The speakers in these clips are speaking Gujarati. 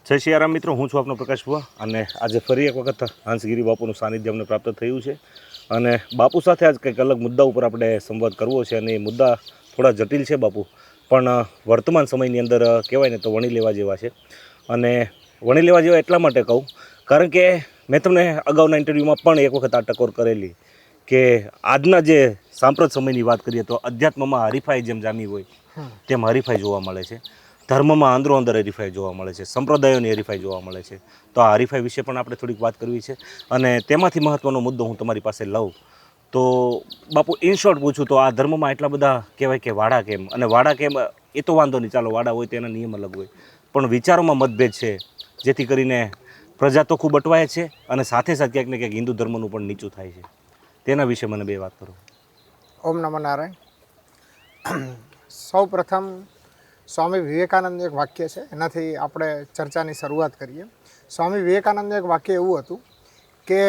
જય સિયારામ મિત્રો, હું છું આપનો પ્રકાશ બુઆ અને આજે ફરી એક વખત હંસગીરી બાપુનું સાનિધ્ય અમને પ્રાપ્ત થયું છે અને બાપુ સાથે આજ કંઈક અલગ મુદ્દા ઉપર આપણે સંવાદ કરવો છે અને એ મુદ્દા થોડા જટિલ છે બાપુ, પણ વર્તમાન સમયની અંદર કહેવાય ને તો વણી લેવા જેવા છે. અને વણી લેવા જેવા એટલા માટે કહું કારણ કે મેં તમને અગાઉના ઇન્ટરવ્યૂમાં પણ એક વખત આ ટકોર કરેલી કે આજના જે સાંપ્રત સમયની વાત કરીએ તો અધ્યાત્મમાં હરીફાઈ જેમ જામી હોય તેમ હરીફાઈ જોવા મળે છે. ધર્મમાં અંદરો અંદર હરીફાઈ જોવા મળે છે, સંપ્રદાયોની હરીફાઈ જોવા મળે છે. તો આ હરીફાઈ વિશે પણ આપણે થોડીક વાત કરવી છે અને તેમાંથી મહત્ત્વનો મુદ્દો હું તમારી પાસે લઉં તો બાપુ ઇન શોર્ટ પૂછું તો આ ધર્મમાં એટલા બધા કહેવાય કે વાડા કેમ, અને વાડા કેમ એ તો વાંધો નહીં, ચાલો વાડા હોય તો એના નિયમ અલગ હોય, પણ વિચારોમાં મતભેદ છે જેથી કરીને પ્રજા તો ખૂબ અટવાય છે અને સાથે સાથે ક્યાંક ને ક્યાંક હિન્દુ ધર્મનું પણ નીચું થાય છે. તેના વિશે મને બે વાત કરો. ઓમ નમઃ નારાયણ. સૌ પ્રથમ સ્વામી વિવેકાનંદનું એક વાક્ય છે, એનાથી આપણે ચર્ચાની શરૂઆત કરીએ. સ્વામી વિવેકાનંદનું એક વાક્ય એવું હતું કે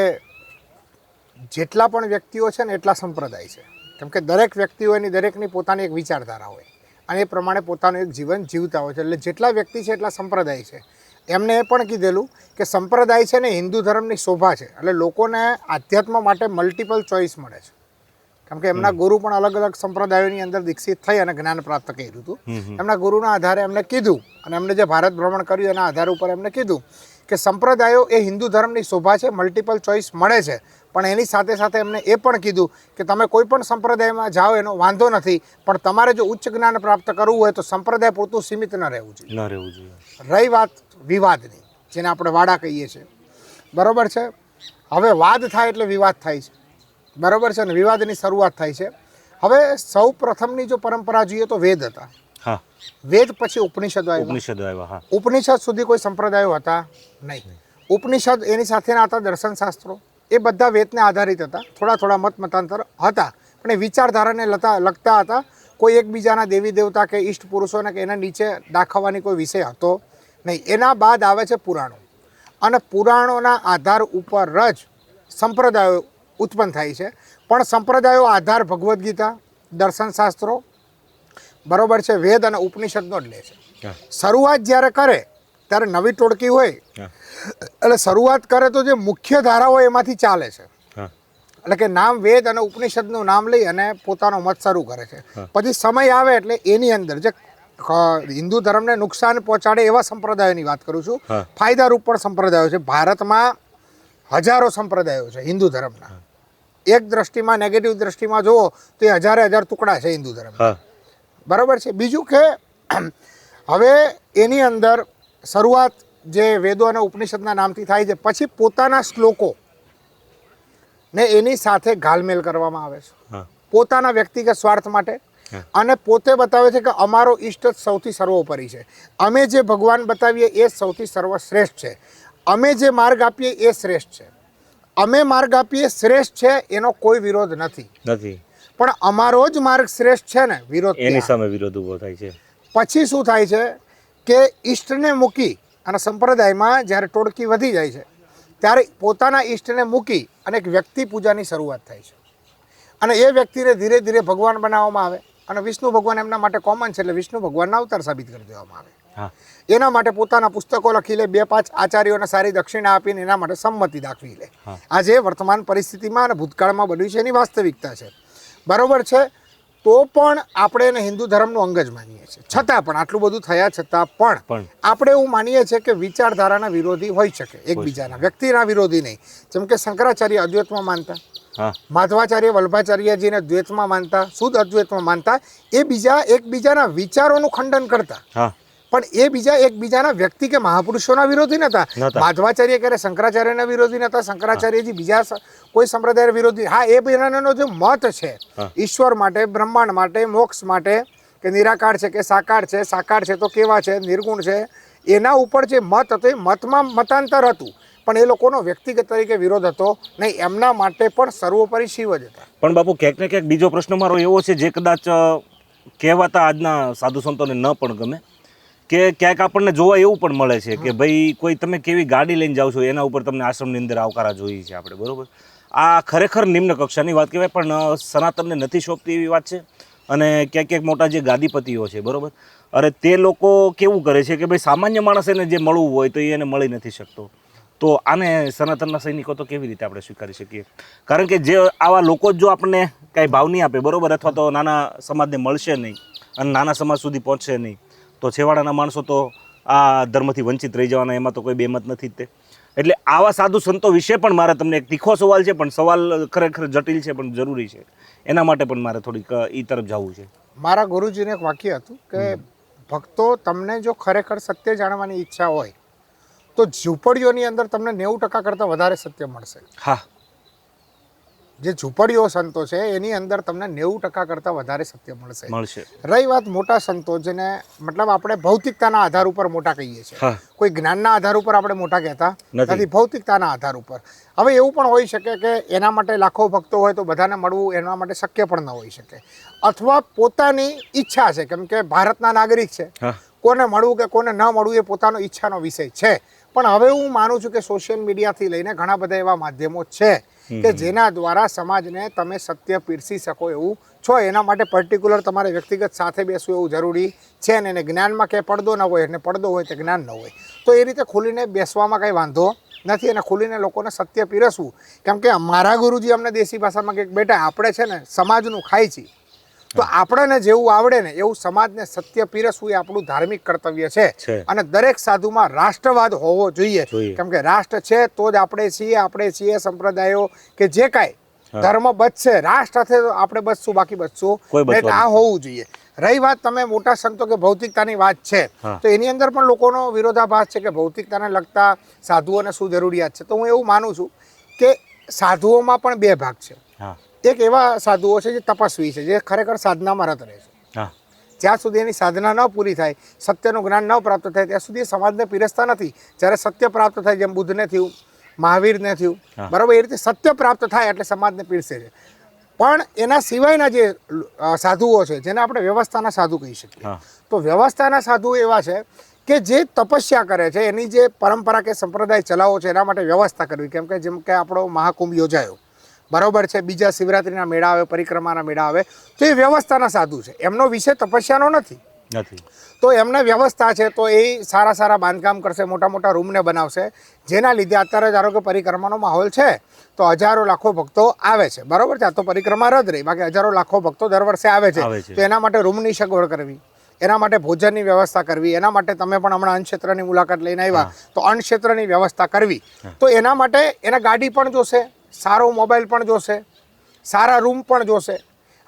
જેટલા પણ વ્યક્તિઓ છે ને એટલા સંપ્રદાય છે, કેમ કે દરેક વ્યક્તિઓની દરેકની પોતાની એક વિચારધારા હોય અને એ પ્રમાણે પોતાનું એક જીવન જીવતા હોય છે. એટલે જેટલા વ્યક્તિ છે એટલા સંપ્રદાય છે. એમને એ પણ કીધેલું કે સંપ્રદાય છે ને હિન્દુ ધર્મની શોભા છે, એટલે લોકોને આધ્યાત્મ માટે મલ્ટિપલ ચોઇસ મળે છે. કેમ કે એમના ગુરુ પણ અલગ અલગ સંપ્રદાયોની અંદર દીક્ષિત થઈ અને જ્ઞાન પ્રાપ્ત કર્યું હતું. એમના ગુરુના આધારે એમને કીધું અને એમને જે ભારત ભ્રમણ કર્યું એના આધાર ઉપર એમને કીધું કે સંપ્રદાયો એ હિન્દુ ધર્મની શોભા છે, મલ્ટિપલ ચોઇસ મળે છે, પણ એની સાથે સાથે એમને એ પણ કીધું કે તમે કોઈ પણ સંપ્રદાયમાં જાઓ એનો વાંધો નથી, પણ તમારે જો ઉચ્ચ જ્ઞાન પ્રાપ્ત કરવું હોય તો સંપ્રદાય પૂરતું સીમિત ન રહેવું જોઈએ. રહી વાત વિવાદની, જેને આપણે વાડા કહીએ છીએ, બરાબર છે. હવે વાદ થાય એટલે વિવાદ થાય છે, બરાબર છે, અને વિવાદની શરૂઆત થાય છે. હવે સૌ પ્રથમની જો પરંપરા જોઈએ તો વેદ હતા. વેદ પછી ઉપનિષદો આવ્યા. ઉપનિષદ સુધી કોઈ સંપ્રદાયો હતા નહીં. ઉપનિષદ એની સાથેના હતા દર્શન શાસ્ત્રો, એ બધા વેદને આધારિત હતા. થોડા થોડા મત મતાંતર હતા, પણ એ વિચારધારાને લગતા હતા. કોઈ એકબીજાના દેવી દેવતા કે ઈષ્ટ પુરુષોને કે એના નીચે દાખવવાની કોઈ વિષય હતો નહીં. એના બાદ આવે છે પુરાણો, અને પુરાણોના આધાર ઉપર જ સંપ્રદાયો ઉત્પન્ન થાય છે. પણ સંપ્રદાયો આધાર ભગવદ્ ગીતા, દર્શન શાસ્ત્રો, બરોબર છે, વેદ અને ઉપનિષદનો જ લે છે. શરૂઆત જ્યારે કરે ત્યારે નવી ટોળકી હોય એટલે શરૂઆત કરે તો જે મુખ્ય ધારા હોય એમાંથી ચાલે છે. એટલે કે નામ વેદ અને ઉપનિષદનું નામ લઈ અને પોતાનો મત શરૂ કરે છે. પછી સમય આવે એટલે એની અંદર જે હિન્દુ ધર્મને નુકસાન પહોંચાડે એવા સંપ્રદાયોની વાત કરું છું. ફાયદારૂપ પણ સંપ્રદાયો છે. ભારતમાં હજારો સંપ્રદાયો છે હિન્દુ ધર્મના. એક દ્રષ્ટિમાં, નેગેટિવ દ્રષ્ટિમાં જુઓ તો એ હજારે હજાર ટુકડા છે હિન્દુ ધર્મ, બરાબર છે. બીજું કે હવે એની અંદર શરૂઆત જે વેદો અને ઉપનિષદના નામથી થાય છે, પછી પોતાના શ્લોકો ને એની સાથે ઘાલમેલ કરવામાં આવે છે પોતાના વ્યક્તિગત સ્વાર્થ માટે, અને પોતે બતાવે છે કે અમારો ઈષ્ટ જ સૌથી સર્વોપરી છે, અમે જે ભગવાન બતાવીએ એ સૌથી સર્વશ્રેષ્ઠ છે, અમે જે માર્ગ આપીએ એ શ્રેષ્ઠ છે, અમે માર્ગ આપીએ શ્રેષ્ઠ છે, એનો કોઈ વિરોધ નથી, પણ અમારો જ માર્ગ શ્રેષ્ઠ છે ને વિરોધ, એની સામે વિરોધ ઊભો થાય છે. પછી શું થાય છે કે ઈષ્ટને મૂકી અને સંપ્રદાયમાં જ્યારે ટોળકી વધી જાય છે ત્યારે પોતાના ઈષ્ટને મૂકી અને એક વ્યક્તિ પૂજાની શરૂઆત થાય છે, અને એ વ્યક્તિને ધીરે ધીરે ભગવાન બનાવવામાં આવે. અને વિષ્ણુ ભગવાન એમના માટે કોમન છે એટલે વિષ્ણુ ભગવાનના અવતાર સાબિત કરી દેવામાં આવે. એના માટે પોતાના પુસ્તકો લખી લે, 2-5 આચાર્યોને સારી દક્ષિણા આપીને એના માટે સંમતિ દાખવી લે. આજે વર્તમાન પરિસ્થિતિમાં અને ભૂતકાળમાં બન્યું છે એની વાસ્તવિકતા છે, બરાબર છે. તો પણ આપણે એને હિન્દુ ધર્મનું અંગ જ માનીએ છીએ. છતાં પણ આટલું બધું થયા છતાં પણ આપણે એવું માનીએ છીએ કે વિચારધારાના વિરોધી હોઈ શકે એકબીજાના, વ્યક્તિના વિરોધી નહીં. જેમ કે શંકરાચાર્ય અદ્વૈતમાં માનતા, માધવાચાર્ય વલ્ભાચાર્યજીને દ્વૈતમાં માનતા, શુદ્ધ અદ્વૈતમાં માનતા. એ બીજા એકબીજાના વિચારોનું ખંડન કરતા, પણ એ બીજા એકબીજાના વ્યક્તિ કે મહાપુરુષોના વિરોધી નહોતા. માધવાચાર્ય ક્યારે શંકરાચાર્યના વિરોધી નહોતા, શંકરાચાર્યજી બીજા કોઈ સંપ્રદાય વિરોધી. હા, એ બધાનો જે મત છે ઈશ્વર માટે, બ્રહ્માંડ માટે, મોક્ષ માટે, કે નિરાકાર છે કે સાકાર છે, સાકાર છે તો કેવા છે, નિર્ગુણ છે, એના ઉપર જે મત હતો એ મતમાં મતાંતર હતું, પણ એ લોકોનો વ્યક્તિગત તરીકે વિરોધ હતો નહીં. એમના માટે પણ સર્વોપરી શિવ જ હતા. પણ બાપુ ક્યાંક ને ક્યાંક બીજો પ્રશ્ન મારો એવો છે જે કદાચ કહેવાતા આજના સાધુ સંતોને ન પણ ગમે, કે ક્યાંક આપણને જોવા એવું પણ મળે છે કે ભાઈ કોઈ તમે કેવી ગાડી લઈને જાઓ છો એના ઉપર તમને આશ્રમની અંદર આવકારા જોઈએ છે આપણે, બરોબર. આ ખરેખર નિમ્ન કક્ષાની વાત કહેવાય, પણ સનાતનને નથી શોભતી એવી વાત છે. અને ક્યાંક ક્યાંક મોટા જે ગાદીપતિઓ છે, બરોબર, અરે તે લોકો કેવું કરે છે કે ભાઈ સામાન્ય માણસ એને જે મળવું હોય તો એ એને મળી નથી શકતો. તો આને સનાતનના સૈનિકો તો કેવી રીતે આપણે સ્વીકારી શકીએ? કારણ કે જે આવા લોકો જ જો આપણને કાંઈ ભાવ નહીં આપે, બરાબર, અથવા તો નાના સમાજને મળશે નહીં અને નાના સમાજ સુધી પહોંચશે નહીં, તો છેવાડાના માણસો તો આ ધર્મથી વંચિત રહી જવાના, એમાં તો કોઈ બેમત નથી જ તે. એટલે આવા સાધુ સંતો વિશે પણ મારે તમને એક તીખો સવાલ છે, પણ સવાલ ખરેખર જટિલ છે પણ જરૂરી છે. એના માટે પણ મારે થોડીક એ તરફ જવું છે. મારા ગુરુજીને એક વાક્ય હતું કે ભક્તો, તમને જો ખરેખર સત્ય જાણવાની ઈચ્છા હોય તો ઝૂંપડીઓની અંદર તમને 90% કરતાં વધારે સત્ય મળશે. હા, જે ઝૂંપડીઓ સંતો છે એની અંદર તમને 90% કરતાં વધારે સત્ય મળશે. રહી વાત મોટા સંતો, જેને મતલબ આપણે ભૌતિકતાના આધાર ઉપર મોટા કહીએ છીએ, હા, કોઈ જ્ઞાનના આધાર ઉપર આપણે મોટા કહેતા નથી. નથી, ભૌતિકતાના આધાર ઉપર. હવે એવું પણ હોઈ શકે કે એના માટે લાખો ભક્તો હોય તો બધાને મળવું એના માટે શક્ય પણ ન હોઈ શકે, અથવા પોતાની ઈચ્છા છે, કેમ કે ભારતના નાગરિક છે, હા, કોને મળવું કે કોને ન મળવું એ પોતાનો ઈચ્છાનો વિષય છે. પણ હવે હું માનું છું કે સોશિયલ મીડિયાથી લઈને ઘણા બધા એવા માધ્યમો છે કે જેના દ્વારા સમાજને તમે સત્ય પીરસી શકો એવું છો. એના માટે પર્ટિક્યુલર તમારે વ્યક્તિગત સાથે બેસવું એવું જરૂરી છે ને. એને જ્ઞાનમાં ક્યાંય પડદો ન હોય અને પડદો હોય તો જ્ઞાન ન હોય, તો એ રીતે ખુલીને બેસવામાં કંઈ વાંધો નથી અને ખુલીને લોકોને સત્ય પીરસવું. કેમ કે મારા ગુરુજી અમને દેશી ભાષામાં કંઈક, બેટા આપણે છે ને સમાજનું ખાઈ છીએ, તો આપણને જેવું આવડે ને એવું સમાજને સત્ય પીરસવું એ આપણું ધાર્મિક કર્તવ્ય છે. અને દરેક સાધુમાં રાષ્ટ્રવાદ હોવો જોઈએ, કેમ કે રાષ્ટ્ર છે તો જ આપણે છીએ સંપ્રદાયો કે જે કાંઈ ધર્મ બચશે, રાષ્ટ્ર સાથે આપણે બચશું, બાકી બચશું એટલે આ હોવું જોઈએ. રહી વાત તમે મોટા સંતો કે ભૌતિકતાની વાત છે, તો એની અંદર પણ લોકોનો વિરોધાભાસ છે કે ભૌતિકતાને લગતા સાધુઓને શું જરૂરિયાત છે. તો હું એવું માનું છું કે સાધુઓમાં પણ બે ભાગ છે. એક એવા સાધુઓ છે જે તપસ્વી છે, જે ખરેખર સાધનામાં રત રહે છે. જ્યાં સુધી એની સાધના ન પૂરી થાય, સત્યનું જ્ઞાન ન પ્રાપ્ત થાય, ત્યાં સુધી સમાજને પીરસતા નથી. જ્યારે સત્ય પ્રાપ્ત થાય, જેમ બુદ્ધને થયું, મહાવીરને થયું, બરાબર, એ રીતે સત્ય પ્રાપ્ત થાય એટલે સમાજને પીરસે છે. પણ એના સિવાયના જે સાધુઓ છે, જેને આપણે વ્યવસ્થાના સાધુ કહી શકીએ, તો વ્યવસ્થાના સાધુ એવા છે કે જે તપસ્યા કરે છે, એની જે પરંપરા કે સંપ્રદાય ચલાવો છે એના માટે વ્યવસ્થા કરવી. કેમ કે જેમ કે આપણો મહાકુંભ યોજાયો, બરાબર છે, બીજા શિવરાત્રિના મેળા આવે, પરિક્રમાના મેળા આવે, તો એ વ્યવસ્થાના સાધુ છે. એમનો વિષય તપસ્યાનો નથી. તો એમને વ્યવસ્થા છે, તો એ સારા સારા બાંધકામ કરશે, મોટા મોટા રૂમને બનાવશે, જેના લીધે અત્યારે ધારો કે પરિક્રમાનો માહોલ છે તો હજારો લાખો ભક્તો આવે છે, બરાબર છે. આ તો પરિક્રમા રદ રહી, બાકી હજારો લાખો ભક્તો દર વર્ષે આવે છે. તો એના માટે રૂમની સગવડ કરવી, એના માટે ભોજનની વ્યવસ્થા કરવી, એના માટે તમે પણ હમણાં અન્નક્ષેત્રની મુલાકાત લઈને આવ્યા, તો અન્નક્ષેત્રની વ્યવસ્થા કરવી. તો એના માટે એને ગાડી પણ જોશે, સારો મોબાઈલ પણ જોશે, સારા રૂમ પણ જોશે.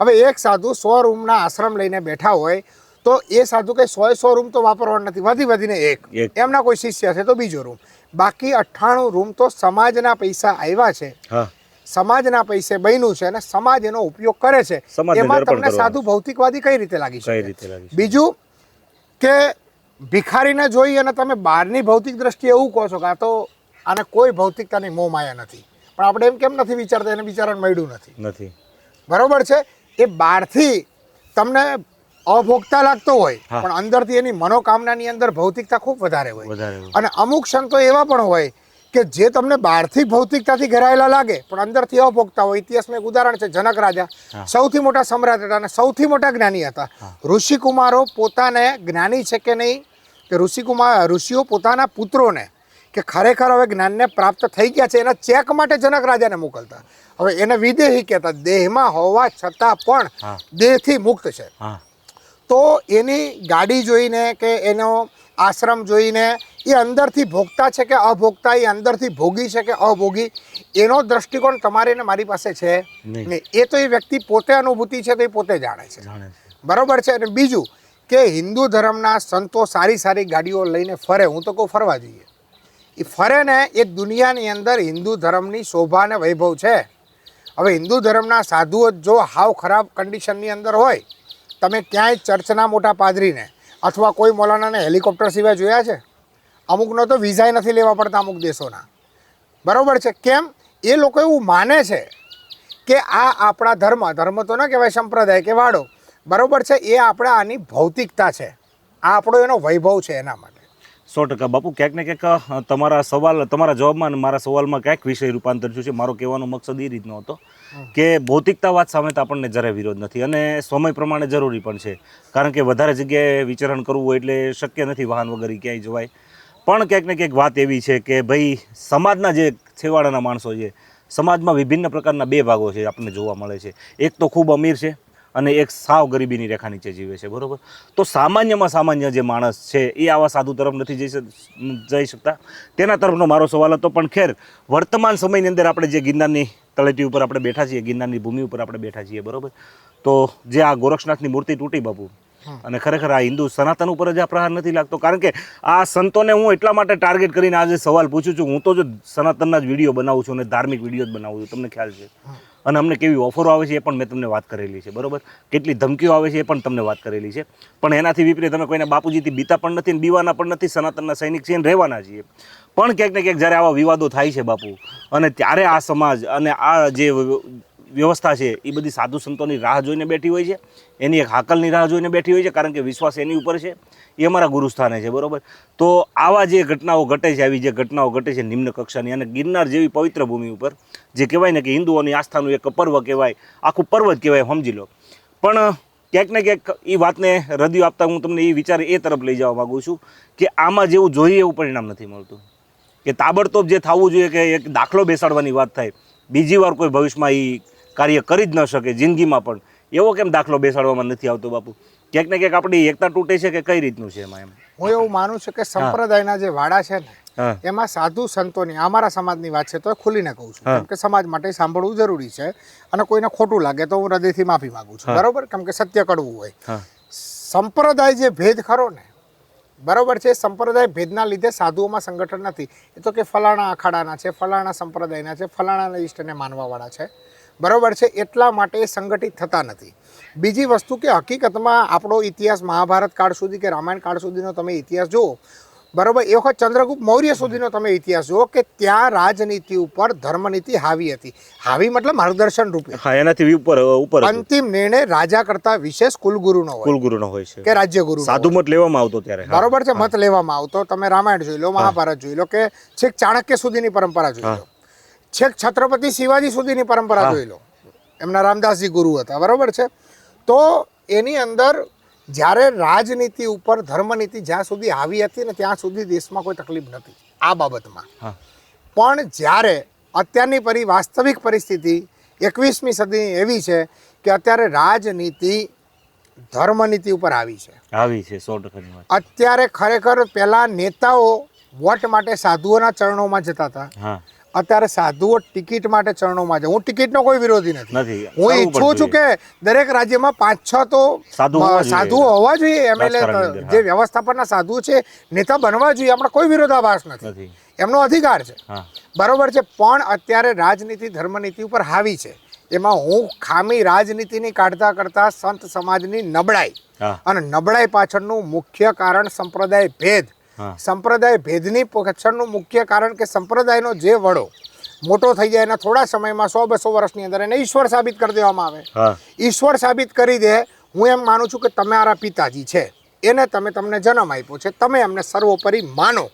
હવે એક સાધુ 100 રૂમના આશ્રમ લઈને બેઠા હોય તો એ સાધુ કંઈ 100 રૂમ તો વાપરવાના નથી, વધીને એક. એમના કોઈ શિષ્ય છે તો બીજો રૂમ, બાકી 98 રૂમ તો સમાજના પૈસા આવ્યા છે, સમાજના પૈસે બન્યું છે અને સમાજ એનો ઉપયોગ કરે છે. એમાં તમને સાધુ ભૌતિકવાદી કઈ રીતે લાગી શકે? બીજું કે ભિખારીને જોઈ અને તમે બહારની ભૌતિક દ્રષ્ટિએ એવું કહો છો કે આ તો આને કોઈ ભૌતિકતાની મોહ માયા નથી, પણ આપણે એમ કેમ નથી વિચારતા એને બિચારાને મળ્યું નથી, બરોબર છે. એ બહારથી તમને અભોગતા લાગતો હોય પણ અંદરથી એની મનોકામનાની અંદર ભૌતિકતા ખૂબ વધારે હોય. અને અમુક સંતો એવા પણ હોય કે જે તમને બહારથી ભૌતિકતાથી ઘેરાયેલા લાગે પણ અંદરથી અભોગતા હોય. ઇતિહાસમાં એક ઉદાહરણ છે, જનક રાજા સૌથી મોટા સમ્રાટ હતા અને સૌથી મોટા જ્ઞાની હતા. ઋષિકુમારો પોતાને જ્ઞાની છે કે નહીં, કે ઋષિઓ પોતાના પુત્રોને કે ખરેખર હવે જ્ઞાનને પ્રાપ્ત થઈ ગયા છે એના ચેક માટે જનક રાજાને મોકલતા. હવે એને વિદેહી કહેતા, દેહમાં હોવા છતાં પણ દેહથી મુક્ત છે. તો એની ગાડી જોઈને કે એનો આશ્રમ જોઈને એ અંદરથી ભોગતા છે કે અભોગતા, એ અંદરથી ભોગી છે કે અભોગી, એનો દ્રષ્ટિકોણ તમારે ને મારી પાસે છે નહીં. એ તો એ વ્યક્તિ પોતે અનુભૂતિ છે તો એ પોતે જાણે છે, બરાબર છે. અને બીજું કે હિન્દુ ધર્મના સંતો સારી ગાડીઓ લઈને ફરે, હું તો કહું ફરવા જોઈએ. એ ફરે ને એ દુનિયાની અંદર હિન્દુ ધર્મની શોભા અને વૈભવ છે. હવે હિન્દુ ધર્મના સાધુઓ જો હાવ ખરાબ કન્ડિશનની અંદર હોય, તમે ક્યાંય ચર્ચના મોટા પાદરીને અથવા કોઈ મૌલાનાને હેલિકોપ્ટર સિવાય જોયા છે? અમુકનો તો વિઝાય નથી લેવા પડતા અમુક દેશોના, બરાબર છે. કેમ? એ લોકો એવું માને છે કે આ આપણા ધર્મ તો ન કહેવાય, સંપ્રદાય કે વાડો, બરાબર છે, એ આપણા આની ભૌતિકતા છે, આ આપણો એનો વૈભવ છે એના માટે. 100% બાપુ, ક્યાંક ને ક્યાંક તમારા જવાબમાં અને મારા સવાલમાં ક્યાંક વિષય રૂપાંતર થયું છે. મારો કહેવાનો મકસદ એ રીતનો હતો કે ભૌતિકતાવાદ સામે તો આપણને જરાય વિરોધ નથી અને સમય પ્રમાણે જરૂરી પણ છે, કારણ કે વધારે જગ્યાએ વિચરણ કરવું હોય એટલે શક્ય નથી, વાહન વગર ક્યાંય જવાય. પણ ક્યાંક ને ક્યાંક વાત એવી છે કે ભાઈ સમાજના જે છેવાડાના માણસો છે, સમાજમાં વિભિન્ન પ્રકારના બે ભાગો છે આપણને જોવા મળે છે. એક તો ખૂબ અમીર છે અને એક સાવ ગરીબીની રેખા નીચે જીવે છે, બરોબર. તો સામાન્યમાં સામાન્ય જે માણસ છે એ આવા સાધુ તરફ નથી જઈ શકતા. તેના તરફનો મારો સવાલ હતો. પણ ખેર, વર્તમાન સમયની અંદર આપણે જે ગિરનારની તળેટી ઉપર આપણે બેઠા છીએ, ગિરનારની ભૂમિ ઉપર આપણે બેઠા છીએ, બરોબર. તો જે આ ગોરક્ષનાથની મૂર્તિ તૂટી બાપુ, અને ખરેખર આ હિન્દુ સનાતન ઉપર જ આ પ્રહાર નથી લાગતો? કારણ કે આ સંતોને હું એટલા માટે ટાર્ગેટ કરીને આજે સવાલ પૂછું છું. હું તો જો સનાતનના જ વિડીયો બનાવું છું અને ધાર્મિક વિડીયો જ બનાવું છું, તમને ખ્યાલ છે. અને અમને કેવી ઓફરો આવે છે એ પણ મેં તમને વાત કરેલી છે, બરોબર. કેટલી ધમકીઓ આવે છે એ પણ તમને વાત કરેલી છે. પણ એનાથી વિપરીત અમે કોઈને બાપુજીથી બીતા પણ નથી, બીવાના પણ નથી. સનાતનના સૈનિક છીએ અને રહેવાના છીએ. પણ ક્યાંક ને ક્યાંક જ્યારે આવા વિવાદો થાય છે બાપુ, અને ત્યારે આ સમાજ અને આ જે વ્યવસ્થા છે એ બધી સાધુ સંતોની રાહ જોઈને બેઠી હોય છે, એની એક હાકલની રાહ જોઈને બેઠી હોય છે, કારણ કે વિશ્વાસ એની ઉપર છે, એ અમારા ગુરુસ્થાને છે, બરોબર. તો આવા જે ઘટનાઓ ઘટે છે, આવી જે ઘટનાઓ ઘટે છે નિમ્ન કક્ષાની, અને ગિરનાર જેવી પવિત્ર ભૂમિ ઉપર, જે કહેવાય ને કે હિન્દુઓની આસ્થાનું એક પર્વ કહેવાય, આખું પર્વ જ કહેવાય, સમજી લો. પણ ક્યાંક ને ક્યાંક એ વાતને હૃદય આપતા હું તમને એ વિચાર એ તરફ લઈ જવા માગું છું કે આમાં જેવું જોઈએ એવું પરિણામ નથી મળતું. કે તાબડતોબ જે થવું જોઈએ કે એક દાખલો બેસાડવાની વાત થાય, બીજી વાર કોઈ ભવિષ્યમાં એ કાર્ય કરી જ ન શકે જિંદગીમાં પણ, એવો કેમ દાખલો બેસાડવામાં નથી આવતો બાપુ? ક્યાંક ને ક્યાંક આપણી એકતા તૂટે છે કે કઈ રીતનું છે એમાં? એમ હું એવું માનું છું કે સંપ્રદાયના જે વાડા છે ને એમાં સાધુ સંતોની, અમારા સમાજની વાત છે તો ખુલીને કહું છું, કેમ કે સમાજ માટે સાંભળવું જરૂરી છે. અને કોઈને ખોટું લાગે તો હું હૃદયથી માફી માંગુ છું, બરોબર, કેમ કે સત્ય કડવું હોય. સંપ્રદાય જે ભેદ ખરો ને, બરોબર છે, સંપ્રદાય ભેદના લીધે સાધુઓમાં સંગઠન નથી. એ તો કે ફલાણા અખાડાના છે, ફલાણા સંપ્રદાયના છે, ફલાણાના ઈષ્ટને માનવાવાળા છે, બરોબર છે, એટલા માટે સંગઠિત થતા નથી. બીજી વસ્તુ કે હકીકતમાં આપણો ઇતિહાસ મહાભારત કાળ સુધી કે રામાયણ કાળ સુધીનો તમે ઇતિહાસ જુઓ, બરોબર, એ વખત ચંદ્રગુપ્ત મૌર્ય સુધીનો તમે ઇતિહાસ જુઓ કે ત્યાં રાજનીતિ ઉપર ધર્મનીતિ હાવી હતી. હાવી મતલબ માર્ગદર્શન રૂપે. હા, એનાથી ઉપર અંતિમ નિર્ણય રાજા કરતા વિશેષ કુલગુરુનો હોય છે કે રાજ્યગુરુ. સાધુ મત લેવામાં આવતો ત્યારે, બરોબર છે, મત લેવામાં આવતો. તમે રામાયણ જોઈ લો, મહાભારત જોઈ લો, કે છેક ચાણક્ય સુધીની પરંપરા જોઈ લો, છેક છત્રપતિ શિવાજી સુધીની પરંપરા જોઈ લો, એમના રામદાસજી ગુરુ હતા, બરોબર છે. તો એની અંદર જ્યારે રાજનીતિ ઉપર ધર્મનીતિ જ્યાં સુધી આવી હતી ને ત્યાં સુધી દેશમાં કોઈ તકલીફ નથી આ બાબતમાં. પણ જ્યારે અત્યારની વાસ્તવિક પરિસ્થિતિ 21મી સદી એવી છે કે અત્યારે રાજનીતિ ધર્મનીતિ ઉપર આવી છે. 100%ની વાત. અત્યારે ખરેખર પહેલા નેતાઓ વોટ માટે સાધુઓના ચરણોમાં જતા હતા, અત્યારે સાધુઓ ટિકિટ માટે ચરણોમાં જાય. હું ટિકિટનો કોઈ વિરોધી નથી. હું ઈચ્છું છું કે દરેક રાજ્યમાં 5-6 તો સાધુઓ હોવા જોઈએ. એમએલએ જે વ્યવસ્થાપનના સાધુઓ છે નેતા બનવા જોઈએ. આપણે કોઈ વિરોધાભાસ નથી, એમનો અધિકાર છે, બરોબર છે. પણ અત્યારે રાજનીતિ ધર્મનીતિ ઉપર હાવી છે. એમાં હું ખામી રાજનીતિની કાઢતા કરતા સંત સમાજની નબળાઈ, અને નબળાઈ પાછળનું મુખ્ય કારણ સંપ્રદાય ભેદ. સંપ્રદાય ભેદની પાછળનું મુખ્ય કારણ કે સંપ્રદાયનો જે વડો મોટો થઈ જાય એના થોડા સમયમાં 100-200 વર્ષની અંદર એને ઈશ્વર સાબિત કરી દેવામાં આવે. ઈશ્વર સાબિત કરી દે. હું એમ માનું છું કે તમારા પિતાજી છે, એને તમને જન્મ આપ્યો છે, તમે એમને સર્વોપરી માનો,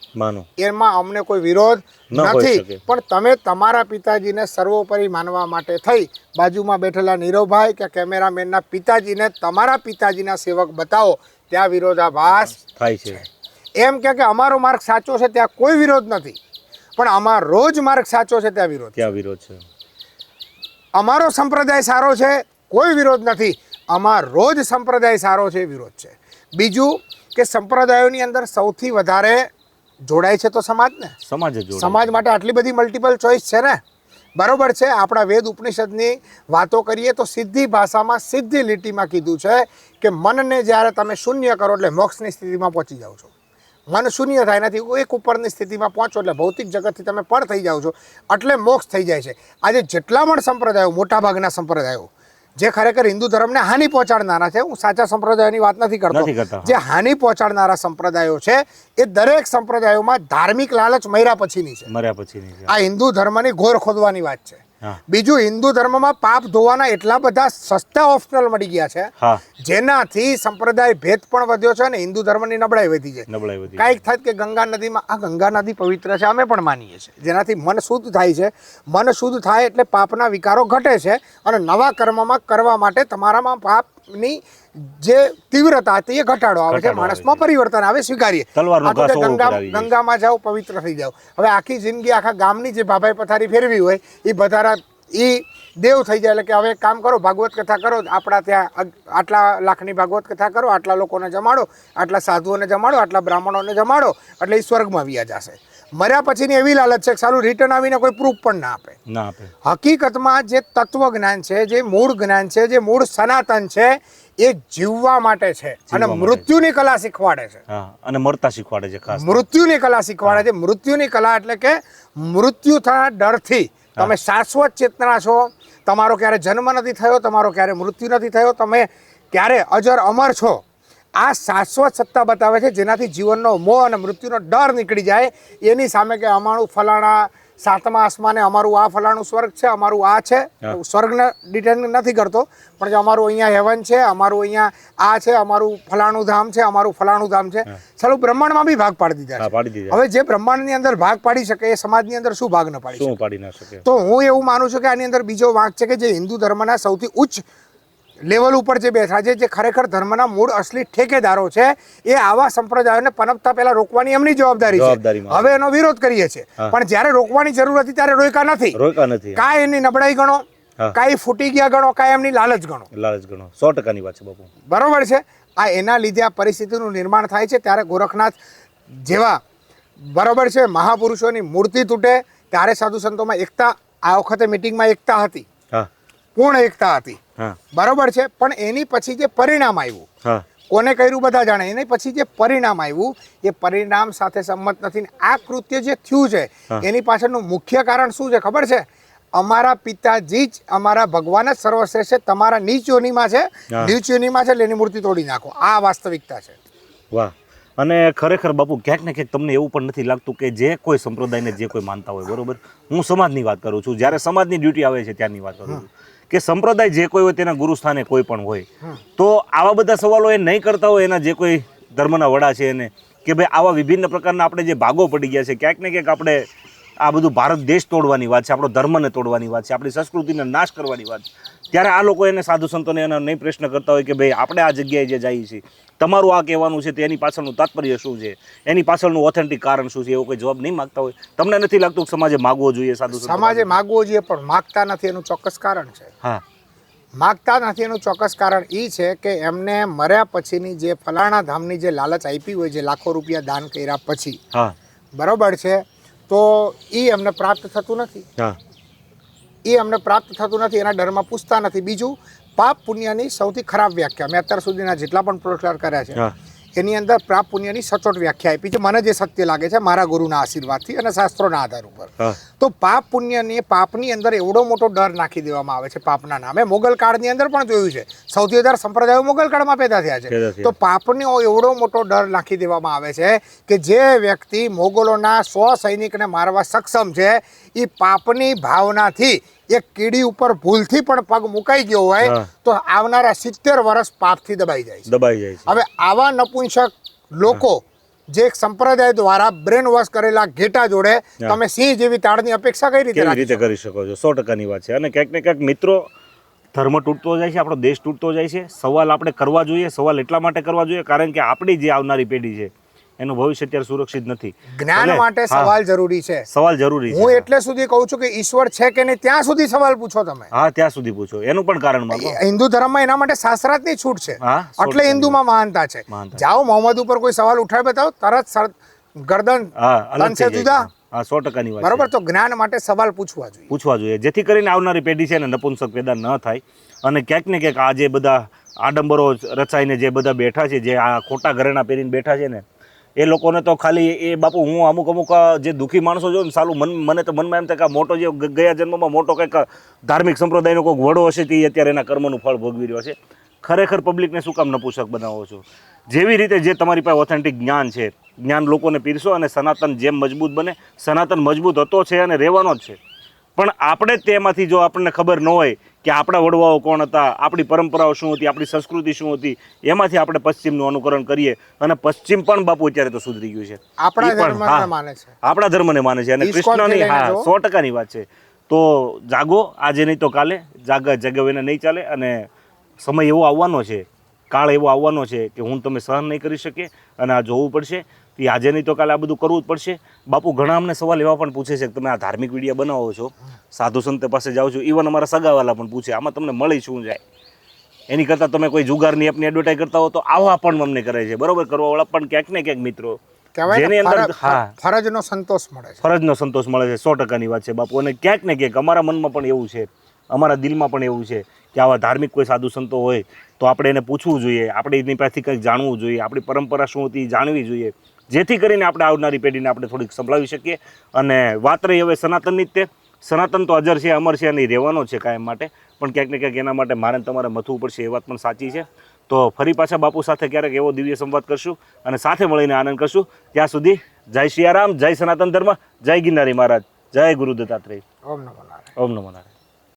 એમાં અમને કોઈ વિરોધ નથી. પણ તમે તમારા પિતાજીને સર્વોપરી માનવા માટે થઈ બાજુમાં બેઠેલા નીરવભાઈ કે કેમેરામેનના પિતાજીને તમારા પિતાજીના સેવક બતાવો, ત્યાં વિરોધાભાસ થાય છે. એમ કે અમારો માર્ગ સાચો છે ત્યાં કોઈ વિરોધ નથી, પણ અમારો જ માર્ગ સાચો છે ત્યાં વિરોધ છે. અમારો સંપ્રદાય સારો છે કોઈ વિરોધ નથી, અમારો જ સંપ્રદાય સારો છે વિરોધ છે. બીજું કે સંપ્રદાયોની અંદર સૌથી વધારે જોડાય છે તો સમાજ માટે આટલી બધી મલ્ટિપલ ચોઇસ છે ને, બરોબર છે. આપણા વેદ ઉપનિષદની વાતો કરીએ તો સીધી ભાષામાં સીધી લીટીમાં કીધું છે કે મનને જ્યારે તમે શૂન્ય કરો એટલે મોક્ષની સ્થિતિમાં પહોંચી જાઓ છો. મન શૂન્ય થાય નથી, એક ઉપરની સ્થિતિમાં પહોંચો એટલે ભૌતિક જગતથી તમે પર થઈ જાઓ છો, એટલે મોક્ષ થઈ જાય છે. આજે જેટલા પણ સંપ્રદાયો, મોટાભાગના સંપ્રદાયો જે ખરેખર હિન્દુ ધર્મને હાનિ પહોંચાડનારા છે, હું સાચા સંપ્રદાયોની વાત નથી કરતો, જે હાનિ પહોંચાડનારા સંપ્રદાયો છે એ દરેક સંપ્રદાયોમાં ધાર્મિક લાલચ મર્યા પછીની છે. આ હિન્દુ ધર્મની ઘોર ખોદવાની વાત છે. હા. બીજું, હિન્દુ ધર્મમાં પાપ ધોવાના એટલા બધા સસ્તા ઓપ્શનલ મળી ગયા છે હા જેનાથી સંપ્રદાય ભેદ પણ વધ્યો છે અને હિન્દુ ધર્મની નબળાઈ વધી છે. નબળાઈ વધી કાંઈક થાય કે ગંગા નદીમાં, આ ગંગા નદી પવિત્ર છે, અમે પણ માનીએ છીએ, જેનાથી મન શુદ્ધ થાય છે. મન શુદ્ધ થાય એટલે પાપના વિકારો ઘટે છે અને નવા કર્મમાં કરવા માટે તમારામાં પાપની જે તીવ્રતા હતી એ ઘટાડો આવે છે, ઘટાડો આવે માણસમાં પરિવર્તન આવે, સ્વીકારીએ. તલવારનો આ તો ઘા કે સો ઉપર આવી જાય. ગંગામાં જાઓ, પવિત્ર થઈ જાઓ. હવે આખી જિંદગી આખા ગામની જે ભાભાઈ પથારી ફેરવી હોય એ બધારા એ દેવ થઈ જાય. એટલે કે હવે એક કામ કરો, ભાગવત કથા કરો, આપણા ત્યાં આટલા લાખની ભાગવત કથા કરો, આટલા લોકોને જમાડો, આટલા સાધુઓને જમાડો, આટલા બ્રાહ્મણોને જમાડો, એટલે એ સ્વર્ગમાં વ્યા જશે. મર્યા પછીની એવી લાલચ છે કે સારું રિટર્ન આવીને કોઈ પ્રૂફ પણ ના આપે. ના આપે. હકીકતમાં જે તત્વ જ્ઞાન છે, જે મૂળ જ્ઞાન છે, જે મૂળ સનાતન છે, એ જીવવા માટે છે અને માટે. મૃત્યુની કલા શીખવાડે છે. હા, અને મરતા શીખવાડે છે ખાસ. મૃત્યુની કલા શીખવાડે છે. મૃત્યુની કલા એટલે કે મૃત્યુ થવાના ડરથી તમે શાશ્વત ચેતના છો. તમારો ક્યારે જન્મ નથી થયો, તમારો ક્યારે મૃત્યુ નથી થયો, તમે ક્યારે અજર અમર છો. આ શાશ્વત સત્તા બતાવે છે, જેનાથી જીવનનો મોહ અને મૃત્યુનો ડર નીકળી જાય. એની સામે કે અમારું ફલાણા સાતમા આસમાને અમારું આ ફલાણું સ્વર્ગ છે, અમારું આ છે, સ્વર્ગને ડિટેન નથી કરતો, પણ જે અમારું અહીંયા હેવન છે, અમારું અહીંયા આ છે, અમારું ફલાણું ધામ છે, અમારું ફલાણું ધામ છે. ચાલો બ્રહ્માંડમાં બી ભાગ પાડી દીધા હા, છે. પાડી દીધા. હવે જે બ્રહ્માંડની અંદર ભાગ પાડી શકે એ સમાજની અંદર શું ભાગ ન પાડી શકે? શું પાડી ના શકે? તો હું એવું માનું છું કે આની અંદર બીજો વાંક છે કે જે હિન્દુ ધર્મના સૌથી ઉચ્ચ લેવલ ઉપર જે બેઠા છે, જે ખરેખર ધર્મના મૂળ અસલી ઠેકેદારો છે, એ આવા સંપ્રદાયોને પનપતા પહેલા રોકવાની એમની જવાબદારી છે. જવાબદારીમાં. હવે એનો વિરોધ કરીએ છીએ, પણ જ્યારે રોકવાની જરૂર હતી ત્યારે રોક્યા નથી. રોકા નથી. કાંઈ એની નબળાઈ ગણો, હા. કાંઈ ફૂટી ગયા ગણો, કાંઈ એમની લાલચ ગણો. લાલચ ગણો. 100%ની વાત છે બાપુ. બરોબર છે. આ એના લીધે આ પરિસ્થિતિનું નિર્માણ થાય છે. ત્યારે ગોરખનાથ જેવા બરોબર છે મહાપુરુષોની મૂર્તિ તૂટે ત્યારે સાધુ સંતોમાં એકતા, આ વખતે મિટિંગમાં એકતા હતી, હા પૂર્ણ એકતા હતી. હા બરોબર છે. પણ એની પછી જે પરિણામ આવ્યું, હા કોને કર્યું બધા જાણે, એની પછી જે પરિણામ આવ્યું એ પરિણામ સાથે સંમત નથી. આ કૃત્ય જે થયું છે એની પાછળનું મુખ્ય કારણ શું છે ખબર છે? અમારા પિતાજી જ અમારા ભગવાન જ સર્વશ્રેષ્ઠ છે, તમારા નીચ યોનિમાં છે, નીચ યોનિમાં છે એટલે એની મૂર્તિ તોડી નાખો. આ વાસ્તવિકતા છે. વાહ. અને ખરેખર બાપુ ક્યાંક ને ક્યાંક તમને એવું પણ નથી લાગતું કે જે કોઈ સંપ્રદાયને જે કોઈ માનતા હોય, બરોબર, હું સમાજની વાત કરું છું, જ્યારે સમાજની ડ્યુટી આવે છે ત્યારની વાત કરું છું, કે સંપ્રદાય જે કોઈ હોય તેના ગુરુ સ્થાને કોઈ પણ હોય, તો આવા બધા સવાલો એ નહીં કરતા હોય એના જે કોઈ ધર્મના વડા છે એને, કે ભાઈ આવા વિભિન્ન પ્રકારના આપણે જે ભાગો પડી ગયા છે, ક્યાંક ને ક્યાંક આપણે આ બધું ભારત દેશ તોડવાની વાત છે, આપણો ધર્મને તોડવાની વાત છે, આપણી સંસ્કૃતિને નાશ કરવાની વાત છે, ત્યારે આ લોકો એને સાધુ સંતોને એના નહીં પ્રશ્ન કરતા હોય કે ભાઈ આપણે આ જગ્યાએ જે જઈએ છીએ, તમારું આ કહેવાનું છે તેની પાછળનું તાત્પર્ય શું છે, એની પાછળનું ઓથેન્ટિક કારણ શું છે, એવો કોઈ જવાબ નહીં માગતા હોય? તમને નથી લાગતું કે સમાજે માગવો જોઈએ? સાધુ સંતો સમાજે માગવો જોઈએ પણ માગતા નથી, એનું ચોક્કસ કારણ છે. હા માગતા નથી એનું ચોક્કસ કારણ એ છે કે એમને મર્યા પછીની જે ફલાણા ધામની જે લાલચ આપી હોય, જે લાખો રૂપિયા દાન કર્યા પછી, હા બરોબર છે, તો એ એમને પ્રાપ્ત થતું નથી. હા એ અમને પ્રાપ્ત થતું નથી, એના ડરમાં પૂછતા નથી. બીજું, પાપ પુણ્યની સૌથી ખરાબ વ્યાખ્યા મેં અત્યાર સુધીના જેટલા પણ પ્રચાર કર્યા છે હા એની અંદર પાપ પુણ્યની સચોટ વ્યાખ્યા આપી છે, મને જે સત્ય લાગે છે મારા ગુરુના આશીર્વાદથી અને શાસ્ત્રોના આધાર ઉપર. હા તો પાપ પુણ્યની, પાપની અંદર એવડો મોટો ડર નાખી દેવામાં આવે છે પાપના નામે. મોગલ કાળની અંદર પણ જોયું છે, સૌથી વધારે સંપ્રદાયો મોગલ કાળમાં પેદા થયા છે. તો પાપનો એવડો મોટો ડર નાખી દેવામાં આવે છે કે જે વ્યક્તિ મોગલોના 100 સૈનિકને મારવા સક્ષમ છે, એ પાપની ભાવનાથી એક કીડી ઉપર ભૂલથી પણ પગ મુકાઈ ગયો હોય તો આવનારા 70 વર્ષ પાપથી દબાઈ જાય છે. દબાઈ જાય છે. હવે આવા નપુંસક લોકો જે એક સંપ્રદાય દ્વારા બ્રેન વોશ કરેલા ઘેટા જોડે તમે સિંહ જેવી તાળની અપેક્ષા કઈ રીતે કરી શકો છો? 100%ની વાત છે. અને ક્યાંક ને ક્યાંક મિત્રો, ધર્મ તૂટતો જાય છે, આપણો દેશ તૂટતો જાય છે. સવાલ આપણે કરવા જોઈએ. સવાલ એટલા માટે કરવા જોઈએ કારણ કે આપણી જે આવનારી પેઢી છે એનું ભવિષ્ય અત્યારે સુરક્ષિત નથી. જ્ઞાન માટે સવાલ જરૂરી છે. સવાલ જરૂરી છે. હું એટલે સુધી કહું છું કે ઈશ્વર છે કે નહીં ત્યાં સુધી સવાલ પૂછો તમે. હા, ત્યાં સુધી પૂછો. એનું પણ કારણ માંગો. હિન્દુ ધર્મમાં એના માટે શાસ્ત્રાર્થની છૂટ છે, હા, એટલે હિન્દુમાં મહાનતા છે. જાઓ મોહમ્મદ ઉપર કોઈ સવાલ ઉઠાવી બતાવો, તરત ગરદન તનસે જુદા. હા, 100%ની વાત. બરોબર. તો જ્ઞાન માટે સવાલ પૂછવા જોઈએ, જેથી કરીને આવનારી પેઢી છે ને નપુંસક પેદા ન થાય. અને ક્યાંક ને ક્યાંક આ જે બધા આડંબરો રચાઈને જે બધા બેઠા છે, જે આ ખોટા ઘરેણા પહેરીને બેઠા છે ને, એ લોકોને તો ખાલી એ બાપુ, હું અમુક જે દુઃખી માણસો જોઉં ને, સાલું મને તો મનમાં એમ થાય કે મોટો જે ગયા જન્મમાં મોટો કંઈક ધાર્મિક સંપ્રદાયનો કોઈક વડો હશે તે અત્યારે એના કર્મનું ફળ ભોગવી રહ્યો છે. ખરેખર પબ્લિકને શું કામ નપુંસક બનાવો છો? જેવી રીતે જે તમારી પાસે ઓથેન્ટિક જ્ઞાન છે, જ્ઞાન લોકોને પીરસો અને સનાતન જેમ મજબૂત બને. સનાતન મજબૂત હતો છે અને રહેવાનો જ છે. પણ આપણે તેમાંથી જો આપણને ખબર ન હોય કે આપણા વડવાઓ કોણ હતા, આપણી પરંપરાઓ શું હતી, આપણી સંસ્કૃતિ શું હતી, એમાંથી આપણે પશ્ચિમનું અનુકરણ કરીએ અને પશ્ચિમ પણ બાપુ અત્યારે તો સુધરી ગયું છે. આપણા ઈ પણ, ધર્મને હા, માને છે. આપણા ધર્મને માને છે અને ઇસ્કોનથી કૃષ્ણની, લઈને હા, જો. 100%ની વાત છે. તો જાગો, આજે નહીં તો કાલે, જગાવીને નહીં ચાલે. અને સમય એવો આવવાનો છે, કાળ એવો આવવાનો છે કે હું તમે સહન નહીં કરી શકે અને આ જોવું પડશે. એ આજે નહીં તો કાલે આ બધું કરવું જ પડશે. બાપુ ઘણા અમને સવાલ એવા પણ પૂછે છે કે તમે આ ધાર્મિક વિડીયો બનાવો છો, સાધુ સંત પાસે જાઓ છો, ઇવન અમારા સગાવાલા પણ પૂછે આમાં તમને મળી શું જાય. એની કરતાં તમે કોઈ જુગારની એપની એડવર્ટાઈઝ કરતા હો તો આવા પણ અમને કરે છે, બરોબર, કરવાવાળા પણ ક્યાંક ને ક્યાંક મિત્રો, કહેવાય જેની ને અંદર, હા, ફરજનો સંતોષ મળે છે. ફરજનો સંતોષ મળે છે. 100%ની વાત છે બાપુ. અને ક્યાંક ને ક્યાંક અમારા મનમાં પણ એવું છે, અમારા દિલમાં પણ એવું છે કે આવા ધાર્મિક કોઈ સાધુ સંતો હોય તો આપણે એને પૂછવું જોઈએ, આપણે એની પાસેથી કંઈક જાણવું જોઈએ, આપણી પરંપરા શું હતી એ જાણવી જોઈએ, જેથી કરીને આપણે આવનારી પેઢીને આપણે થોડીક સંભળાવી શકીએ. અને વાત રહી હવે સનાતનની જ, તે સનાતન તો અજર છે, અમર છે અને એ રહેવાનો છે કાયમ માટે. પણ ક્યાંક ને ક્યાંક એના માટે મારે તમારે મથવું પડશે, એ વાત પણ સાચી છે. તો ફરી પાછા બાપુ સાથે ક્યારેક એવો દિવ્ય સંવાદ કરશું અને સાથે મળીને આનંદ કરશું. ત્યાં સુધી જય સિયારામ, જય સનાતન ધર્મ, જય ગિરનારી મહારાજ, જય ગુરુ દત્તાત્રેય. ઓમ નમો નારાયણ. ઓમ નમો નારાયણ.